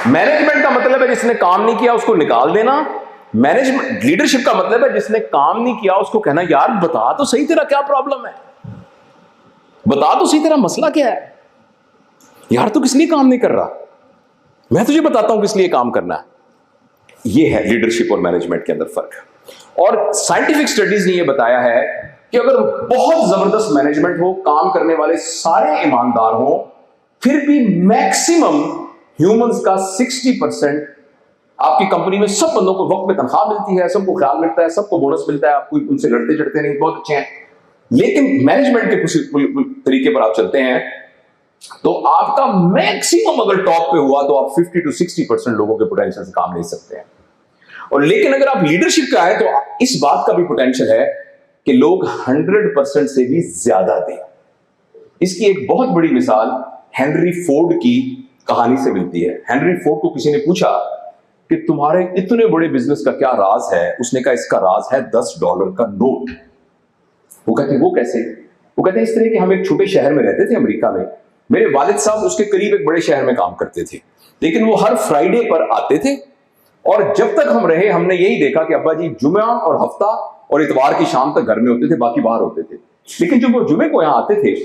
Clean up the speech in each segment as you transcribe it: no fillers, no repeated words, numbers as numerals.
Management का मतलब है जिसने काम नहीं किया उसको निकाल देना। मैनेजमेंट लीडरशिप का मतलब है जिसने काम नहीं किया उसको कहना यार बता तो सही तेरा क्या प्रॉब्लम है, बता तो सही तेरा मसला क्या है, यार तू किस लिए काम नहीं कर रहा, मैं तुझे बताता हूं किस लिए काम करना है। यह है लीडरशिप और मैनेजमेंट के अंदर फर्क। और साइंटिफिक स्टडीज ने यह बताया है कि अगर बहुत जबरदस्त मैनेजमेंट हो, काम करने वाले सारे ईमानदार हो, फिर भी मैक्सिमम ह्यूमंस का 60% आपकी कंपनी में सब बंदों को वक्त पे तनख्वाह मिलती है, सबको ख्याल मिलता है, सबको बोनस मिलता है, आप कोई उनसे लड़ते चढ़ते नहीं, बहुत अच्छे हैं, लेकिन मैनेजमेंट के तरीके पर आप चलते हैं तो आपका मैक्सिमम अगर टॉप पे हुआ तो आप 50 to 60% लोगों के पोटेंशियल से काम ले सकते हैं। और लेकिन अगर आप लीडरशिप का है तो इस बात का भी पोटेंशियल है कि लोग 100% से भी ज्यादा दें। इसकी एक बहुत बड़ी मिसाल हेनरी फोर्ड की कहानी से मिलती है। हेनरी फोर्ड को किसी ने पूछा कि तुम्हारे इतने बड़े बिजनेस का क्या राज है? उसने कहा इसका राज है $10 का नोट। वो कहते वो कैसे? वो कहते इस तरह कि हम एक छोटे शहर में रहते थे अमेरिका में, मेरे वालिद साहब उसके करीब एक बड़े शहर में काम करते थे, लेकिन वो हर फ्राइडे पर आते थे और जब तक हम रहे हमने यही देखा कि अब्बा जी जुम्मा और हफ्ता और इतवार की शाम तक घर में होते थे, बाकी बाहर होते थे। लेकिन जब वो जुम्मे को यहाँ आते थे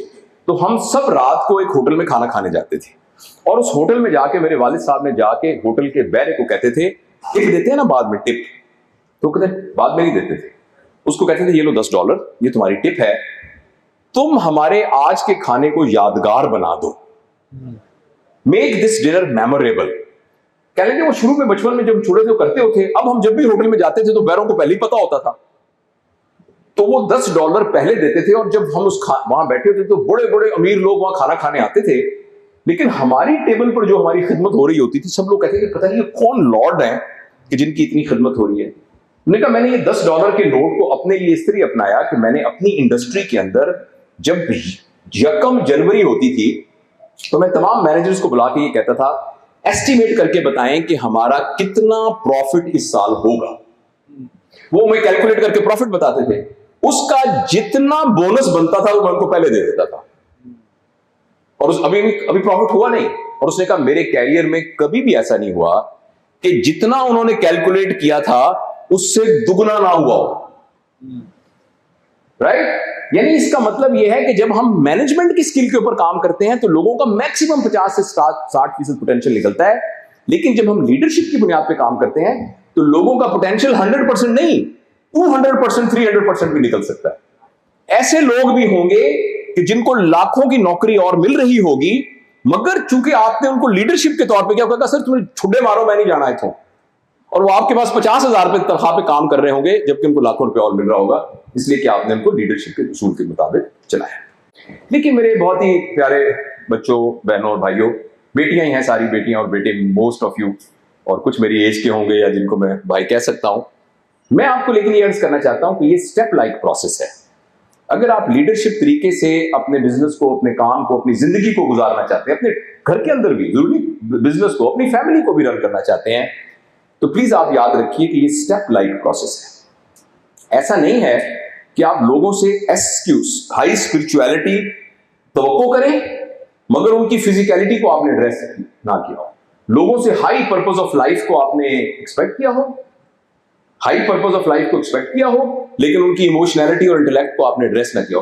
तो हम सब रात को एक होटल में खाना खाने जाते थे और उस होटल में जाके मेरे वालिद साहब ने जाके होटल के बैरे को कहते थे टिप देते हैं ना बाद में टिप, तो कहते बाद में नहीं देते थे, उसको कहते थे ये लो $10 ये तुम्हारी टिप है, तुम हमारे आज के खाने को यादगार बना दो, मेक दिस डिनर मेमोरेबल। कह लेंगे वो शुरू में बचपन में जब छोटे थे करते होते, अब हम जब भी होटल में जाते थे तो बैरों को पहले ही पता होता था, तो वो $10 पहले देते थे और जब हम वहां बैठे होते तो बड़े बड़े अमीर लोग वहां खाना खाने आते थे, लेकिन हमारी टेबल पर जो हमारी खिदमत हो रही होती थी सब लोग कहते थे पता नहीं ये कौन लॉर्ड है कि जिनकी इतनी खिदमत हो रही है। मैंने कहा मैंने ये $10 के नोट को अपने लिए इस तरह अपनाया कि मैंने अपनी इंडस्ट्री के अंदर जब 1 जनवरी होती थी तो मैं तमाम मैनेजर्स को बुला के ये कहता था एस्टिमेट करके बताएं कि हमारा कितना प्रॉफिट इस साल होगा। वो मैं कैलकुलेट करके प्रॉफिट बताते थे, उसका जितना बोनस बनता था वो मैं उनको पहले दे देता था और अभी प्रॉफिट हुआ नहीं। और उसने कहा मेरे कैरियर में कभी भी ऐसा नहीं हुआ कि जितना उन्होंने कैलकुलेट किया था उससे दुगना ना हुआ हो। राइट? यानी इसका मतलब यह है कि जब हम मैनेजमेंट की स्किल के ऊपर काम करते हैं तो लोगों का मैक्सिमम 50 से 60% पोटेंशियल निकलता है, लेकिन जब हम लीडरशिप की बुनियाद पे काम करते हैं तो लोगों का पोटेंशियल 100% नहीं 200% 300% भी निकल सकता है। ऐसे लोग भी होंगे कि जिनको लाखों की नौकरी और मिल रही होगी, मगर चूंकि आपने उनको लीडरशिप के तौर पे क्या कहा, सर तुम्हें छुड्डे मारो मैं नहीं जाना है तो, और वो आपके पास 50,000 रुपए तनख्वाह पे काम कर रहे होंगे जबकि उनको लाखों रुपए और मिल रहा होगा, इसलिए कि आपने उनको लीडरशिप के उसूल के मुताबिक चलाया। लेकिन मेरे बहुत ही प्यारे बच्चों, बहनों और भाइयों, बेटियां ही हैं सारी, बेटियां और बेटे मोस्ट ऑफ यू, और कुछ मेरी एज के होंगे या जिनको मैं भाई कह सकता हूं, मैं आपको लेकिन ये अर्ज करना चाहता हूं कि ये स्टेप लाइक प्रोसेस है। अगर आप लीडरशिप तरीके से अपने बिजनेस को, अपने काम को, अपनी जिंदगी को गुजारना चाहते हैं, अपने घर के अंदर भी जरूरी बिजनेस को, अपनी फैमिली को भी रन करना चाहते हैं, तो प्लीज आप याद रखिए कि ये स्टेप लाइक प्रोसेस है। ऐसा नहीं है कि आप लोगों से एक्सक्यूज हाई स्पिरिचुअलिटी तवक्को करें मगर उनकी फिजिकलिटी को आपने एड्रेस ना किया हो, लोगों से हाई पर्पस ऑफ लाइफ को आपने एक्सपेक्ट किया हो, हाई पर्पस ऑफ लाइफ को एक्सपेक्ट किया हो, लेकिन उनकी इमोशनैलिटी और इंटेलेक्ट को आपने एड्रेस ना किया हो।